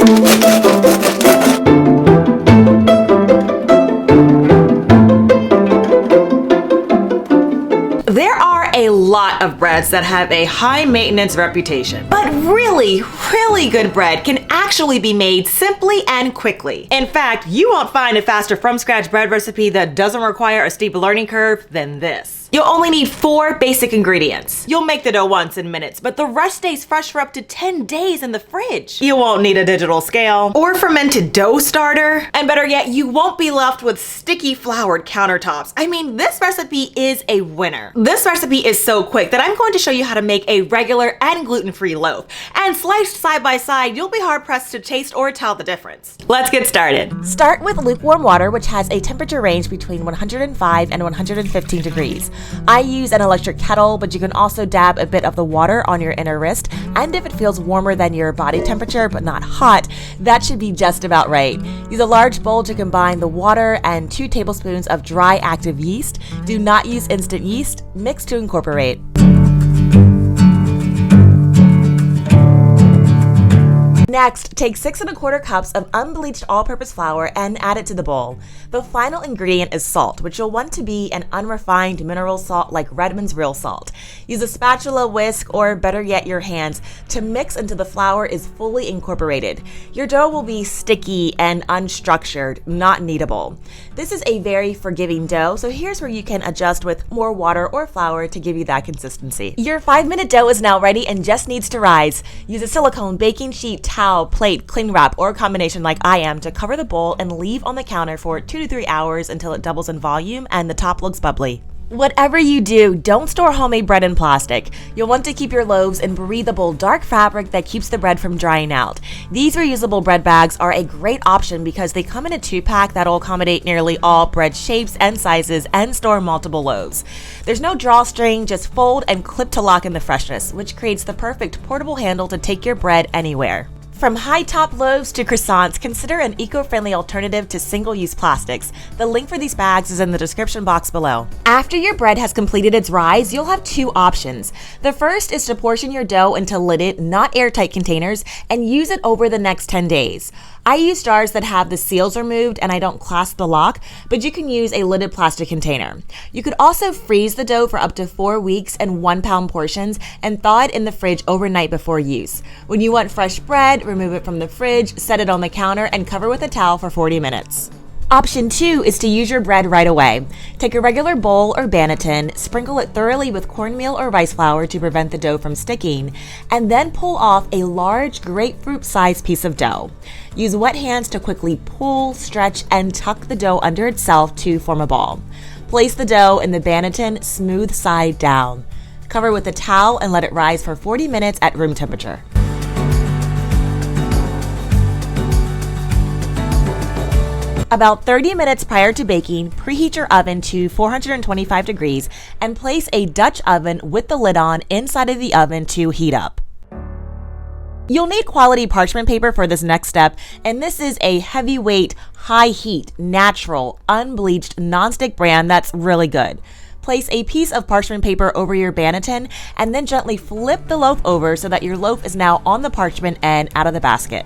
There are a lot of breads that have a high maintenance reputation, but really good bread can actually be made simply and quickly. In fact, you won't find a faster from scratch bread recipe that doesn't require a steep learning curve than this. You'll only need 4 basic ingredients. You'll make the dough once in minutes, but the rest stays fresh for up to 10 days in the fridge. You won't need a digital scale or fermented dough starter. And better yet, you won't be left with sticky floured countertops. I mean, this recipe is a winner. This recipe is so quick that I'm going to show you how to make a regular and gluten-free loaf. And sliced side by side, you'll be hard pressed to taste or tell the difference. Let's get started. Start with lukewarm water, which has a temperature range between 105 and 115 degrees. I use an electric kettle, but you can also dab a bit of the water on your inner wrist, and if it feels warmer than your body temperature but not hot, that should be just about right. Use a large bowl to combine the water and 2 tablespoons of dry active yeast. Do not use instant yeast. Mix to incorporate. Next, take 6 1/4 cups of unbleached all-purpose flour and add it to the bowl. The final ingredient is salt, which you'll want to be an unrefined mineral salt like Redmond's Real Salt. Use a spatula, whisk, or better yet your hands to mix until the flour is fully incorporated. Your dough will be sticky and unstructured, not kneadable. This is a very forgiving dough, so here's where you can adjust with more water or flour to give you that consistency. Your 5-minute dough is now ready and just needs to rise. Use a silicone baking sheet, towel, plate, cling wrap, or a combination like I am to cover the bowl and leave on the counter for 2 to 3 hours until it doubles in volume and the top looks bubbly. Whatever you do, don't store homemade bread in plastic. You'll want to keep your loaves in breathable, dark fabric that keeps the bread from drying out. These reusable bread bags are a great option because they come in a 2-pack that'll accommodate nearly all bread shapes and sizes and store multiple loaves. There's no drawstring, just fold and clip to lock in the freshness, which creates the perfect portable handle to take your bread anywhere. From high-top loaves to croissants, consider an eco-friendly alternative to single-use plastics. The link for these bags is in the description box below. After your bread has completed its rise, you'll have 2 options. The first is to portion your dough into lidded, not airtight containers and use it over the next 10 days. I use jars that have the seals removed and I don't clasp the lock, but you can use a lidded plastic container. You could also freeze the dough for up to 4 weeks in 1-pound portions and thaw it in the fridge overnight before use. When you want fresh bread, remove it from the fridge, set it on the counter, and cover with a towel for 40 minutes. Option 2 is to use your bread right away. Take a regular bowl or banneton, sprinkle it thoroughly with cornmeal or rice flour to prevent the dough from sticking, and then pull off a large grapefruit-sized piece of dough. Use wet hands to quickly pull, stretch, and tuck the dough under itself to form a ball. Place the dough in the banneton smooth side down. Cover with a towel and let it rise for 40 minutes at room temperature. About 30 minutes prior to baking, preheat your oven to 425 degrees and place a Dutch oven with the lid on inside of the oven to heat up. You'll need quality parchment paper for this next step, and this is a heavyweight, high heat, natural, unbleached, nonstick brand that's really good. Place a piece of parchment paper over your banneton and then gently flip the loaf over so that your loaf is now on the parchment and out of the basket.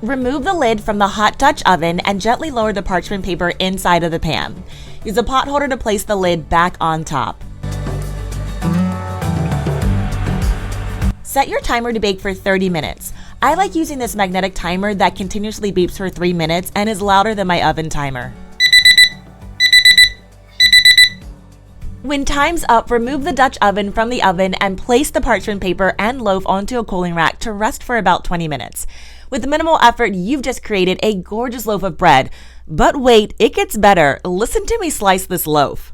Remove the lid from the hot Dutch oven and gently lower the parchment paper inside of the pan. Use a pot holder to place the lid back on top. Set your timer to bake for 30 minutes. I like using this magnetic timer that continuously beeps for 3 minutes and is louder than my oven timer. When time's up, remove the Dutch oven from the oven and place the parchment paper and loaf onto a cooling rack to rest for about 20 minutes. With minimal effort, you've just created a gorgeous loaf of bread. But wait, it gets better. Listen to me slice this loaf.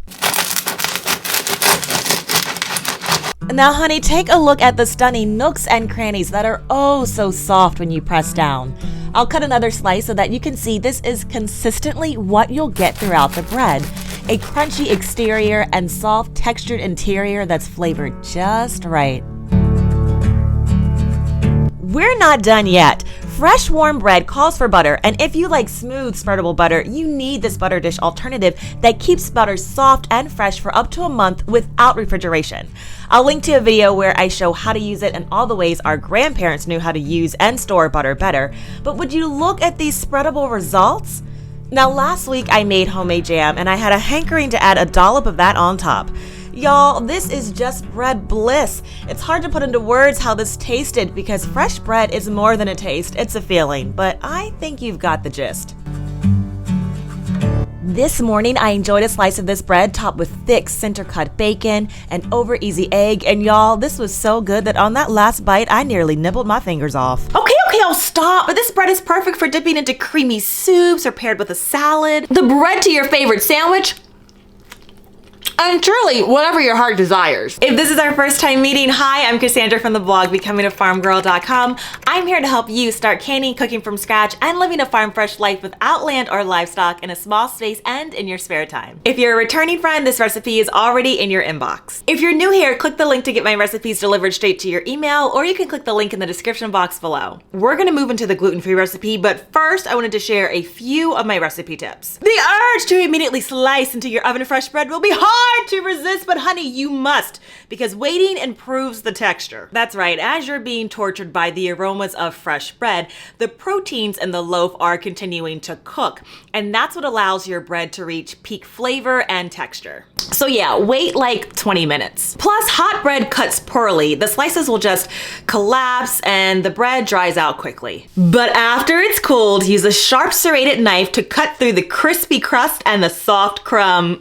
Now, honey, take a look at the stunning nooks and crannies that are oh so soft when you press down. I'll cut another slice so that you can see this is consistently what you'll get throughout the bread. A crunchy exterior and soft textured interior that's flavored just right. We're not done yet. Fresh warm bread calls for butter, and if you like smooth spreadable butter, you need this butter dish alternative that keeps butter soft and fresh for up to a month without refrigeration. I'll link to a video where I show how to use it and all the ways our grandparents knew how to use and store butter better. But would you look at these spreadable results? Now, last week I made homemade jam and I had a hankering to add a dollop of that on top. Y'all, this is just bread bliss. It's hard to put into words how this tasted because fresh bread is more than a taste, it's a feeling, but I think you've got the gist. This morning, I enjoyed a slice of this bread topped with thick center-cut bacon and over-easy egg, and y'all, this was so good that on that last bite, I nearly nibbled my fingers off. Okay, I'll stop, but this bread is perfect for dipping into creamy soups or paired with a salad. The bread to your favorite sandwich, and truly, whatever your heart desires. If this is our first time meeting, hi, I'm Cassandra from the blog BecomingAFarmGirl.com. I'm here to help you start canning, cooking from scratch, and living a farm fresh life without land or livestock in a small space and in your spare time. If you're a returning friend, this recipe is already in your inbox. If you're new here, click the link to get my recipes delivered straight to your email, or you can click the link in the description box below. We're gonna move into the gluten-free recipe, but first I wanted to share a few of my recipe tips. The urge to immediately slice into your oven fresh bread will be hard to resist, but honey, you must, because waiting improves the texture. That's right, as you're being tortured by the aromas of fresh bread, the proteins in the loaf are continuing to cook, and that's what allows your bread to reach peak flavor and texture. So yeah, wait like 20 minutes. Plus, hot bread cuts poorly. The slices will just collapse and the bread dries out quickly. But after it's cooled, use a sharp serrated knife to cut through the crispy crust and the soft crumb.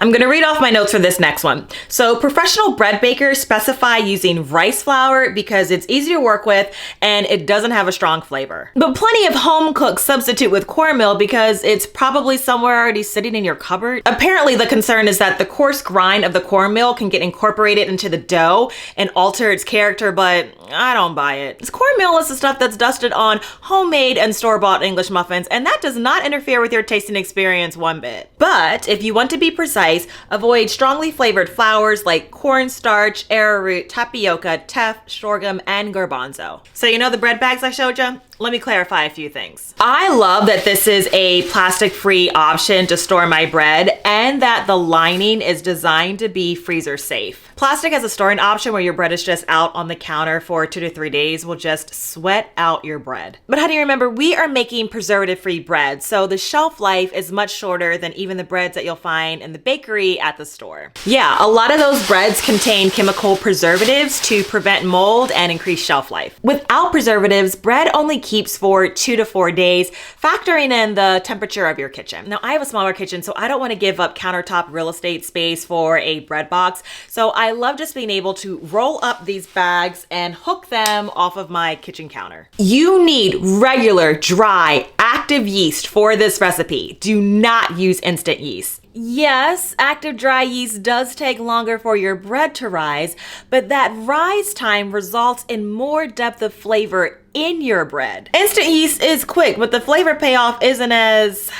I'm gonna read off my notes for this next one. So professional bread bakers specify using rice flour because it's easy to work with and it doesn't have a strong flavor. But plenty of home cooks substitute with cornmeal because it's probably somewhere already sitting in your cupboard. Apparently the concern is that the coarse grind of the cornmeal can get incorporated into the dough and alter its character, but I don't buy it. This cornmeal is the stuff that's dusted on homemade and store-bought English muffins, and that does not interfere with your tasting experience one bit. But if you want to be precise, avoid strongly flavored flours like cornstarch, arrowroot, tapioca, teff, sorghum, and garbanzo. So you know the bread bags I showed you? Let me clarify a few things. I love that this is a plastic-free option to store my bread and that the lining is designed to be freezer safe. Plastic as a storing option where your bread is just out on the counter for 2 to 3 days will just sweat out your bread. But honey, remember, we are making preservative-free bread, so the shelf life is much shorter than even the breads that you'll find in the bakery at the store. Yeah, a lot of those breads contain chemical preservatives to prevent mold and increase shelf life. Without preservatives, bread only keeps for 2 to 4 days, factoring in the temperature of your kitchen. Now, I have a smaller kitchen, so I don't want to give up countertop real estate space for a bread box. So I love just being able to roll up these bags and hook them off of my kitchen counter. You need regular, dry, active yeast for this recipe. Do not use instant yeast. Yes, active dry yeast does take longer for your bread to rise, but that rise time results in more depth of flavor in your bread. Instant yeast is quick, but the flavor payoff isn't as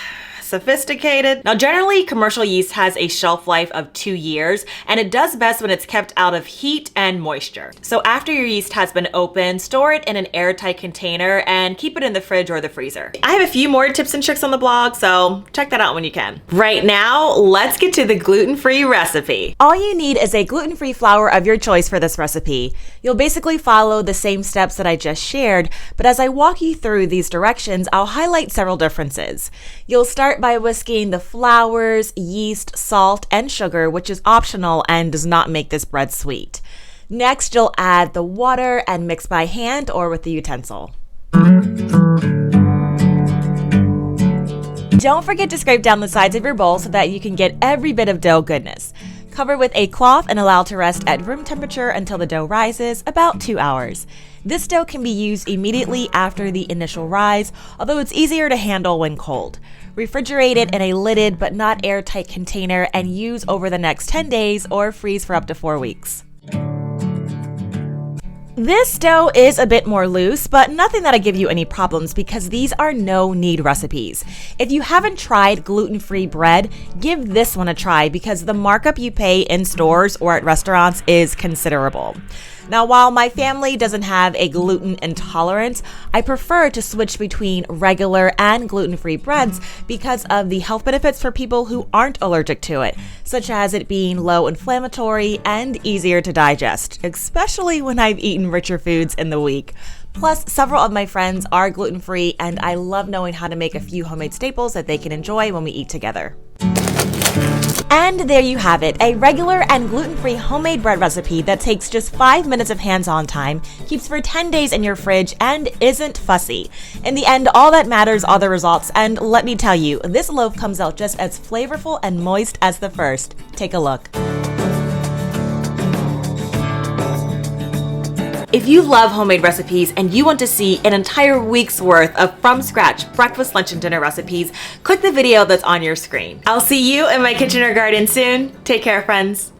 sophisticated. Now, generally, commercial yeast has a shelf life of 2 years, and it does best when it's kept out of heat and moisture. So after your yeast has been opened, store it in an airtight container and keep it in the fridge or the freezer. I have a few more tips and tricks on the blog, so check that out when you can. Right now, let's get to the gluten-free recipe. All you need is a gluten-free flour of your choice for this recipe. You'll basically follow the same steps that I just shared, but as I walk you through these directions, I'll highlight several differences. You'll start by whisking the flours, yeast, salt, and sugar, which is optional and does not make this bread sweet. Next, you'll add the water and mix by hand or with the utensil. Don't forget to scrape down the sides of your bowl so that you can get every bit of dough goodness. Cover with a cloth and allow to rest at room temperature until the dough rises, about 2 hours. This dough can be used immediately after the initial rise, although it's easier to handle when cold. Refrigerate it in a lidded but not airtight container and use over the next 10 days or freeze for up to 4 weeks. This dough is a bit more loose, but nothing that'll give you any problems because these are no-knead recipes. If you haven't tried gluten-free bread, give this one a try because the markup you pay in stores or at restaurants is considerable. Now, while my family doesn't have a gluten intolerance, I prefer to switch between regular and gluten-free breads because of the health benefits for people who aren't allergic to it, such as it being low inflammatory and easier to digest, especially when I've eaten richer foods in the week. Plus, several of my friends are gluten-free, and I love knowing how to make a few homemade staples that they can enjoy when we eat together. And there you have it, a regular and gluten-free homemade bread recipe that takes just 5 minutes of hands-on time, keeps for 10 days in your fridge, and isn't fussy. In the end, all that matters are the results, and let me tell you, this loaf comes out just as flavorful and moist as the first. Take a look. If you love homemade recipes and you want to see an entire week's worth of from-scratch breakfast, lunch, and dinner recipes, click the video that's on your screen. I'll see you in my kitchen or garden soon. Take care, friends.